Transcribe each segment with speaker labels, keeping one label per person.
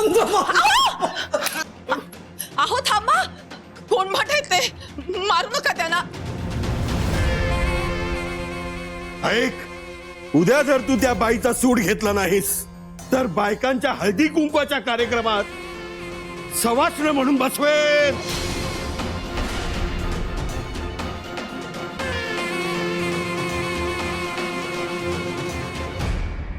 Speaker 1: बंद
Speaker 2: अहो थांबा, कोण म्हणताय ते? मारू नका त्यांना.
Speaker 3: ऐक, उद्या जर तू त्या बाईचा सूड घेतला नाहीस तर बायकांच्या हळदी कुंकवाच्या कार्यक्रमात सवाष्ण म्हणून बसवेन.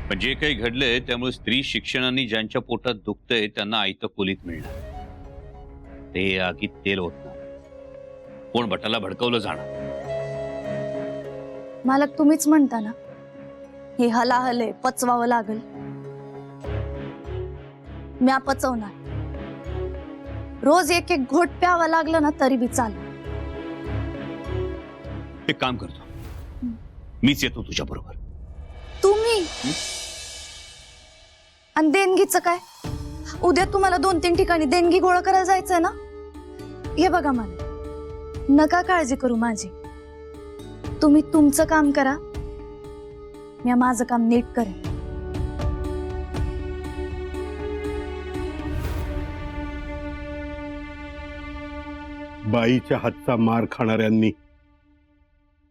Speaker 4: पण जे काही घडलंय त्यामुळे स्त्री शिक्षणाने ज्यांच्या पोटात दुखतंय त्यांना आयतं खोलीत मिळणार. ते आगीत तेल ओतणार, कोण भटाला भडकवलं जाणार.
Speaker 5: मालक तुम्हीच म्हणता ना, हे हलाहले पचवावं लागल. म्या पचवणार. रोज एक एक घोट प्यावा लागलं ना तरी बी चालेल.
Speaker 4: एक काम करतो, मीच येतो तुझ्या बरोबर.
Speaker 5: तुम्ही आणि देणगीचं काय? उद्या तुम्हाला 2-3 ठिकाणी देणगी गोळा करायला जायचंय ना. हे बघा मला, नका काळजी करू माझी. तुम्ही तुमचं काम करा, मी माझं काम नीट करेन.
Speaker 3: बाईच्या हातचा मार खाणाऱ्यांनी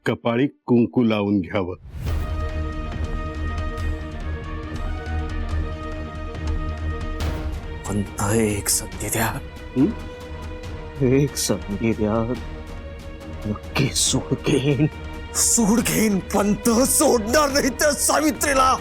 Speaker 3: कपाळी कुंकू लावून घ्यावं.
Speaker 1: पंत एक संधी द्या, एक संधी द्या. नक्की सूड घेईन, सूड घेईन. पंत सोडणार नाही त्या सावित्रीला.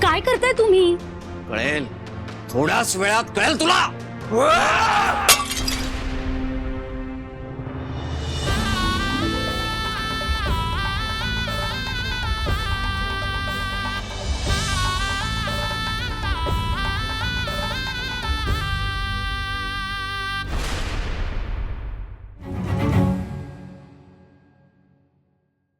Speaker 5: काय करताय तुम्ही?
Speaker 1: कळेल, थोड्याच वेळात कळेल तुला.